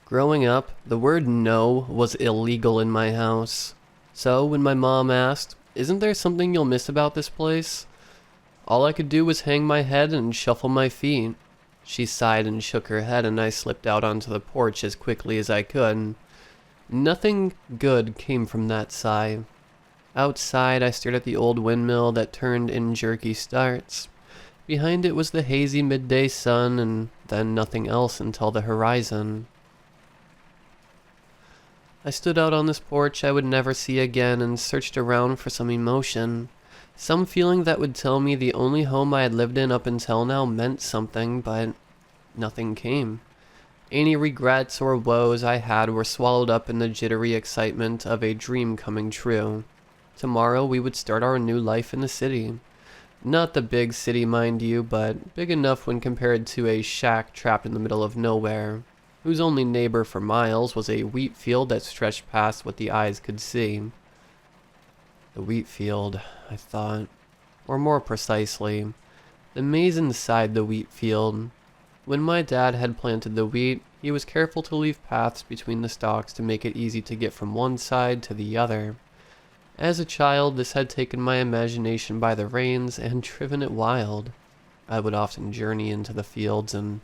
Growing up, the word no was illegal in my house. So when my mom asked, "Isn't there something you'll miss about this place?" all I could do was hang my head and shuffle my feet. She sighed and shook her head, and I slipped out onto the porch as quickly as I could. Nothing good came from that sigh. Outside, I stared at the old windmill that turned in jerky starts. Behind it was the hazy midday sun, and then nothing else until the horizon. I stood out on this porch I would never see again and searched around for some emotion. Some feeling that would tell me the only home I had lived in up until now meant something, but nothing came. Any regrets or woes I had were swallowed up in the jittery excitement of a dream coming true. Tomorrow we would start our new life in the city. Not the big city, mind you, but big enough when compared to a shack trapped in the middle of nowhere, whose only neighbor for miles was a wheat field that stretched past what the eyes could see. The wheat field, I thought. Or more precisely, the maze inside the wheat field. When my dad had planted the wheat, he was careful to leave paths between the stalks to make it easy to get from one side to the other. As a child, this had taken my imagination by the reins and driven it wild. I would often journey into the fields and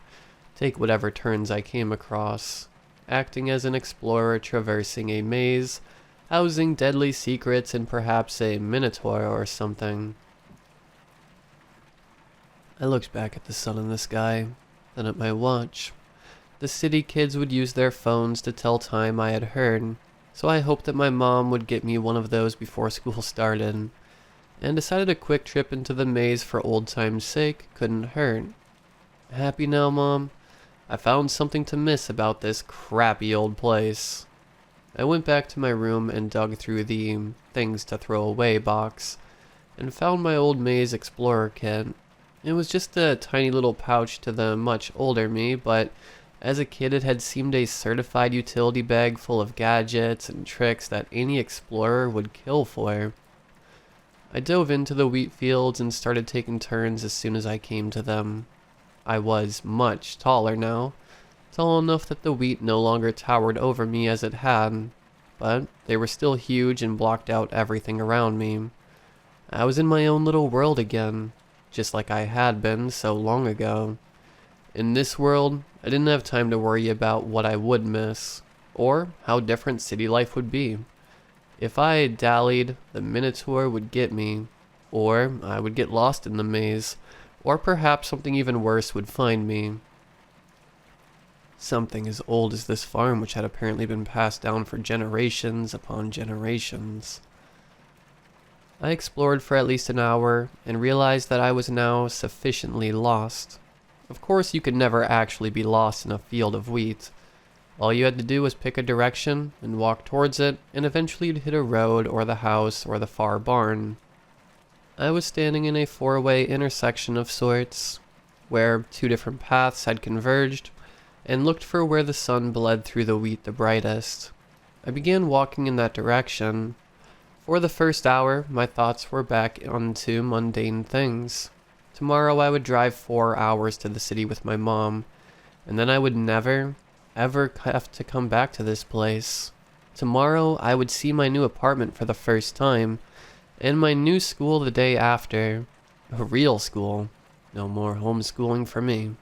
take whatever turns I came across, acting as an explorer traversing a maze, housing deadly secrets and perhaps a minotaur or something. I looked back at the sun in the sky, then at my watch. The city kids would use their phones to tell time I had heard, so I hoped that my mom would get me one of those before school started, and decided a quick trip into the maze for old time's sake couldn't hurt. Happy now, Mom? I found something to miss about this crappy old place. I went back to my room and dug through the things to throw away box, and found my old maze explorer kit. It was just a tiny little pouch to the much older me, but as a kid it had seemed a certified utility bag full of gadgets and tricks that any explorer would kill for. I dove into the wheat fields and started taking turns as soon as I came to them. I was much taller now, tall enough that the wheat no longer towered over me as it had, but they were still huge and blocked out everything around me. I was in my own little world again, just like I had been so long ago. In this world, I didn't have time to worry about what I would miss, or how different city life would be. If I dallied, the Minotaur would get me, or I would get lost in the maze, or perhaps something even worse would find me. Something as old as this farm, which had apparently been passed down for generations upon generations. I explored for at least an hour, and realized that I was now sufficiently lost. Of course, you could never actually be lost in a field of wheat. All you had to do was pick a direction, and walk towards it, and eventually you'd hit a road, or the house, or the far barn. I was standing in a four-way intersection of sorts, where two different paths had converged, and looked for where the sun bled through the wheat the brightest. I began walking in that direction. For the first hour, my thoughts were back onto mundane things. Tomorrow I would drive 4 hours to the city with my mom, and then I would never, ever have to come back to this place. Tomorrow I would see my new apartment for the first time, and my new school the day after. A real school. No more homeschooling for me.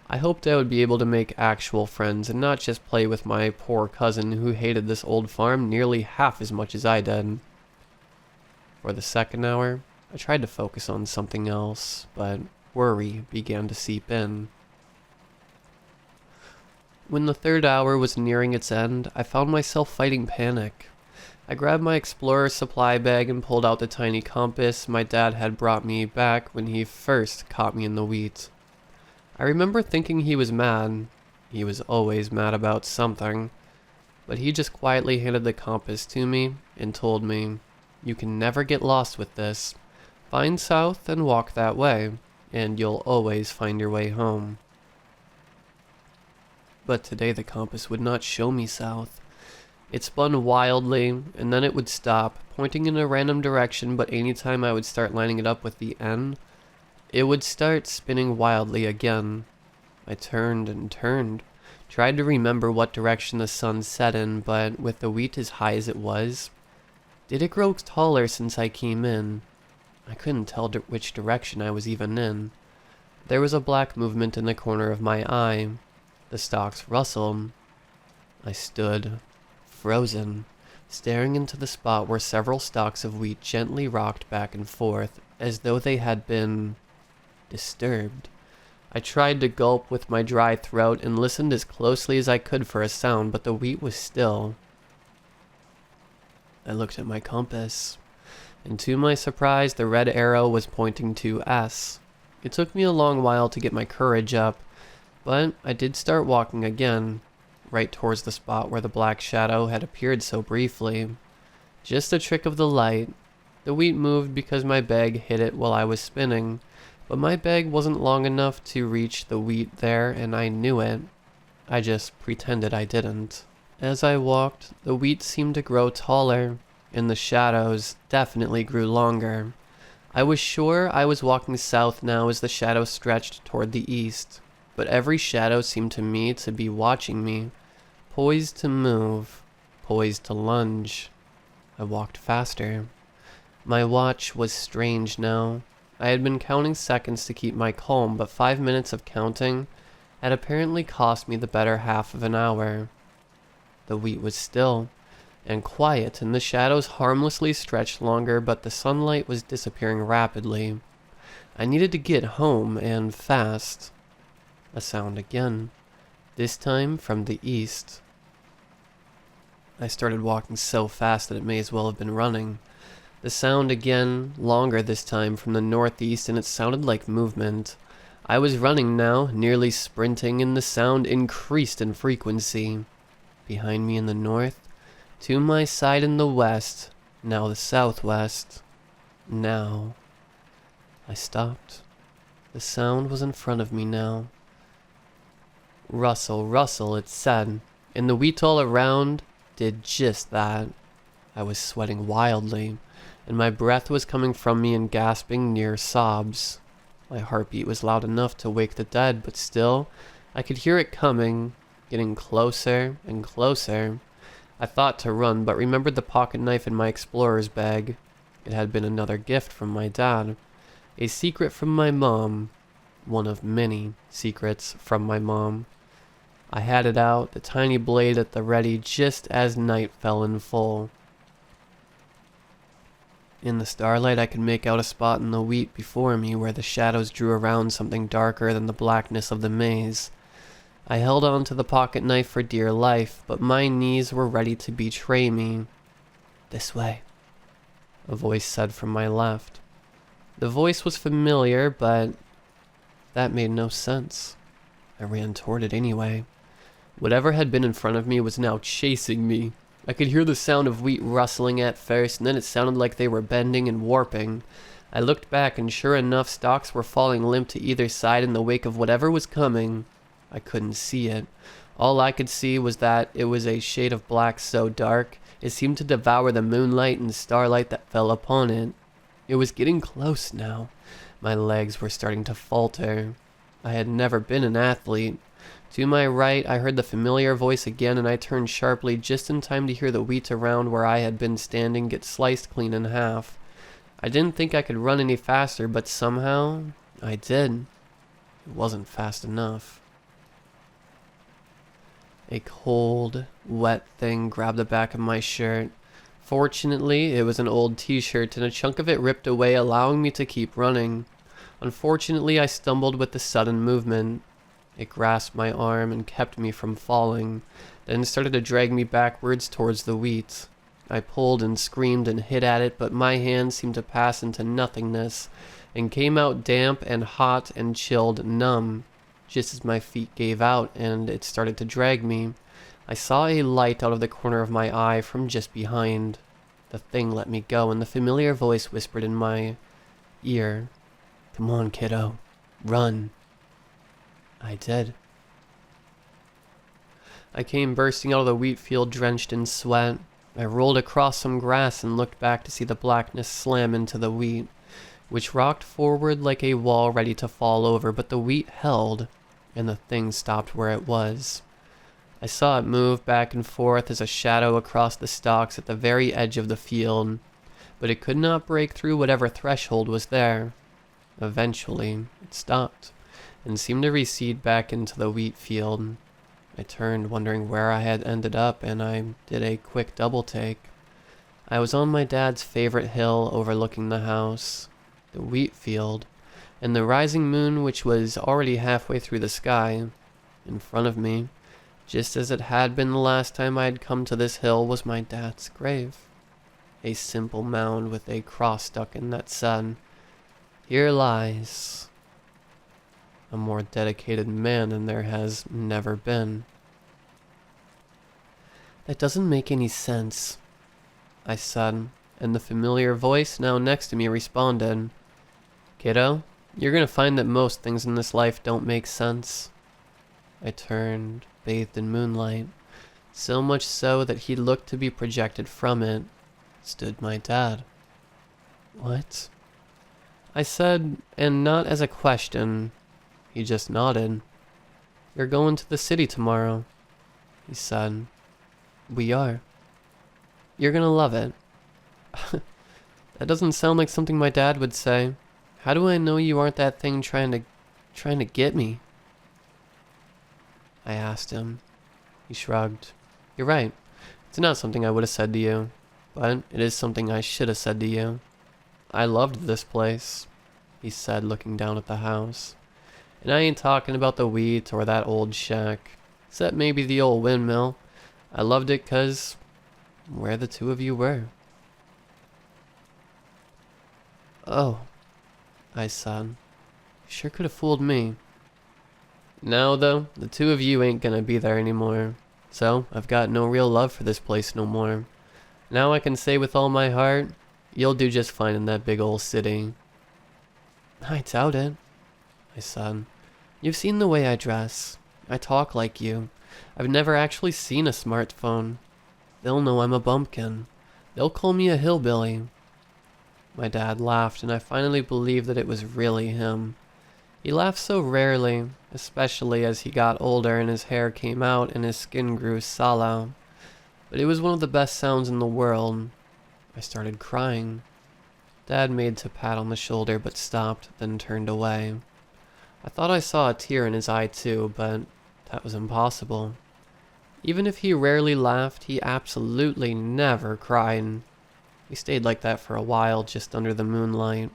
I hoped I would be able to make actual friends and not just play with my poor cousin who hated this old farm nearly half as much as I did. For the second hour, I tried to focus on something else, but worry began to seep in. When the third hour was nearing its end, I found myself fighting panic. I grabbed my Explorer supply bag and pulled out the tiny compass my dad had brought me back when he first caught me in the wheat. I remember thinking he was mad. He was always mad about something. But he just quietly handed the compass to me and told me, "You can never get lost with this. Find south and walk that way, and you'll always find your way home." But today the compass would not show me south. It spun wildly, and then it would stop, pointing in a random direction, but anytime I would start lining it up with the N, it would start spinning wildly again. I turned and turned, Tried to remember what direction the sun set in, but with the wheat as high as it was, did it grow taller since I came in? I couldn't tell which direction I was even in. There was a black movement in the corner of my eye. The stalks rustled. I stood, frozen, staring into the spot where several stalks of wheat gently rocked back and forth, as though they had been disturbed. I tried to gulp with my dry throat and listened as closely as I could for a sound, but the wheat was still. I looked at my compass, and to my surprise, the red arrow was pointing to S. It took me a long while to get my courage up, but I did start walking again, right towards the spot where the black shadow had appeared so briefly. Just a trick of the light. The wheat moved because my bag hit it while I was spinning, but my bag wasn't long enough to reach the wheat there, and I knew it. I just pretended I didn't. As I walked, the wheat seemed to grow taller, and the shadows definitely grew longer. I was sure I was walking south now as the shadow stretched toward the east, but every shadow seemed to me to be watching me, poised to move, poised to lunge. I walked faster. My watch was strange now. I had been counting seconds to keep my calm, but 5 minutes of counting had apparently cost me the better half of an hour. The wheat was still and quiet, and the shadows harmlessly stretched longer, but the sunlight was disappearing rapidly. I needed to get home, and fast. A sound again, this time from the east. I started walking so fast that it may as well have been running. The sound again, longer this time, from the northeast, and it sounded like movement. I was running now, nearly sprinting, and the sound increased in frequency. Behind me in the north, to my side in the west, now the southwest. Now. I stopped. The sound was in front of me now. Rustle, rustle, it said, and the wheat all around did just that. I was sweating wildly, and my breath was coming from me in gasping near sobs. My heartbeat was loud enough to wake the dead, but still, I could hear it coming, getting closer and closer. I thought to run, but remembered the pocket knife in my explorer's bag. It had been another gift from my dad. A secret from my mom. One of many secrets from my mom. I had it out, the tiny blade at the ready, just as night fell in full. In the starlight, I could make out a spot in the wheat before me where the shadows drew around something darker than the blackness of the maze. I held on to the pocket knife for dear life, but my knees were ready to betray me. "This way," a voice said from my left. The voice was familiar, but that made no sense. I ran toward it anyway. Whatever had been in front of me was now chasing me. I could hear the sound of wheat rustling at first, and then it sounded like they were bending and warping. I looked back, and sure enough, stalks were falling limp to either side in the wake of whatever was coming. I couldn't see it. All I could see was that it was a shade of black so dark, it seemed to devour the moonlight and starlight that fell upon it. It was getting close now. My legs were starting to falter. I had never been an athlete. To my right, I heard the familiar voice again, and I turned sharply just in time to hear the wheat around where I had been standing get sliced clean in half. I didn't think I could run any faster, but somehow I did. It wasn't fast enough. A cold, wet thing grabbed the back of my shirt. Fortunately, it was an old t-shirt, and a chunk of it ripped away, allowing me to keep running. Unfortunately, I stumbled with the sudden movement. It grasped my arm and kept me from falling, then started to drag me backwards towards the wheat. I pulled and screamed and hit at it, but my hand seemed to pass into nothingness, and came out damp and hot and chilled, numb. Just as my feet gave out and it started to drag me, I saw a light out of the corner of my eye from just behind. The thing let me go, and the familiar voice whispered in my ear, "Come on, kiddo, run." I did. I came bursting out of the wheat field drenched in sweat. I rolled across some grass and looked back to see the blackness slam into the wheat, which rocked forward like a wall ready to fall over, but the wheat held, and the thing stopped where it was. I saw it move back and forth as a shadow across the stalks at the very edge of the field, but it could not break through whatever threshold was there. Eventually, it stopped and seemed to recede back into the wheat field. I turned, wondering where I had ended up, and I did a quick double take. I was on my dad's favorite hill overlooking the house, the wheat field, and the rising moon, which was already halfway through the sky. In front of me, just as it had been the last time I had come to this hill, was my dad's grave. A simple mound with a cross stuck in that said, "Here lies a more dedicated man than there has never been." "That doesn't make any sense," I said, and the familiar voice now next to me responded, "Kiddo, you're gonna find that most things in this life don't make sense." I turned, bathed in moonlight, so much so that he looked to be projected from it, stood my dad. "What?" I said, and not as a question. He just nodded. "You're going to the city tomorrow," he said. "We are. You're gonna love it." That doesn't sound like something my dad would say. How do I know you aren't that thing trying to get me? I asked him. He shrugged. "You're right. It's not something I would have said to you, but it is something I should have said to you. I loved this place," he said, looking down at the house. "And I ain't talking about the wheat or that old shack, except maybe the old windmill. I loved it 'cause where the two of you were." "Oh," I said. "You sure could have fooled me." "Now, though, the two of you ain't gonna be there anymore, so I've got no real love for this place no more. Now I can say with all my heart, you'll do just fine in that big old city." "I doubt it," I said. "You've seen the way I dress. I talk like you. I've never actually seen a smartphone. They'll know I'm a bumpkin. They'll call me a hillbilly." My dad laughed, and I finally believed that it was really him. He laughed so rarely, especially as he got older and his hair came out and his skin grew sallow. But it was one of the best sounds in the world. I started crying. Dad made to pat on the shoulder but stopped, then turned away. I thought I saw a tear in his eye too, but that was impossible. Even if he rarely laughed, he absolutely never cried. We stayed like that for a while, just under the moonlight,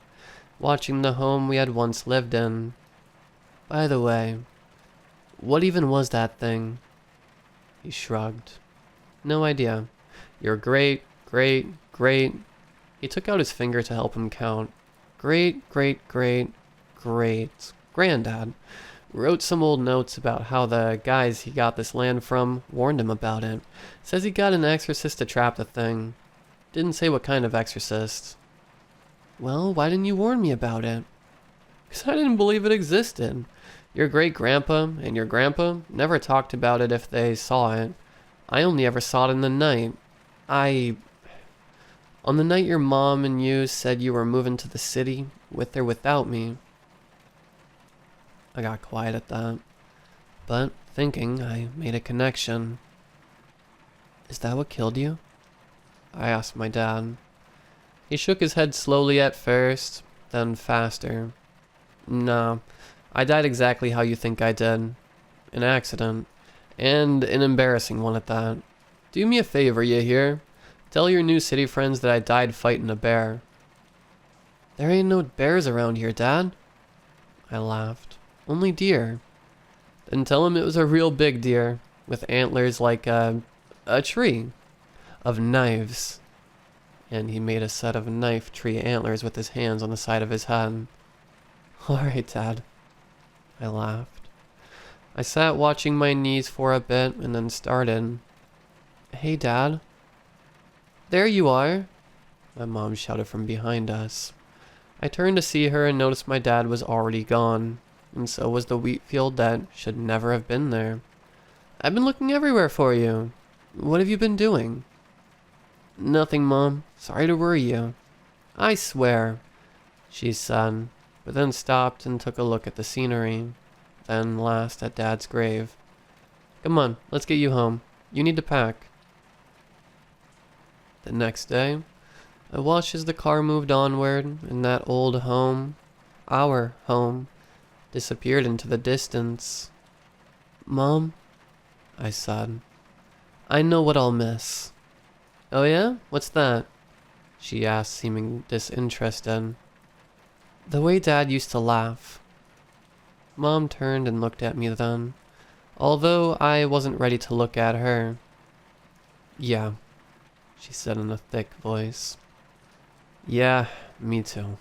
watching the home we had once lived in. By the way, what even was that thing? He shrugged. "No idea. Your great, great, great..." He took out his finger to help him count. "Great, great, great, great granddad wrote some old notes about how the guys he got this land from warned him about it. Says he got an exorcist to trap the thing. Didn't say what kind of exorcist." "Well, why didn't you warn me about it?" "'Cause I didn't believe it existed. Your great-grandpa and your grandpa never talked about it if they saw it. I only ever saw it in the night. On the night your mom and you said you were moving to the city, with or without me." I got quiet at that, but thinking, I made a connection. "Is that what killed you?" I asked my dad. He shook his head slowly at first, then faster. "Nah, I died exactly how you think I did. An accident. And an embarrassing one at that. Do me a favor, you hear? Tell your new city friends that I died fighting a bear." "There ain't no bears around here, Dad." I laughed. "Only deer." "Then tell him it was a real big deer, with antlers like a tree. Of knives." And he made a set of knife tree antlers with his hands on the side of his head. "Alright, Dad." I laughed. I sat watching my knees for a bit and then started. "Hey, Dad." "There you are," my mom shouted from behind us. I turned to see her and noticed my dad was already gone, and so was the wheat field that should never have been there. "I've been looking everywhere for you. What have you been doing?" "Nothing, Mom. Sorry to worry you." "I swear," she said, but then stopped and took a look at the scenery, then last at Dad's grave. Come on, let's get you home. You need to pack. The next day, I watched as the car moved onward, and that old home, our home, disappeared into the distance. Mom, I said, I know what I'll miss. Oh yeah? What's that? She asked, seeming disinterested. The way Dad used to laugh. Mom turned and looked at me then, although I wasn't ready to look at her. Yeah, she said in a thick voice. Yeah, me too.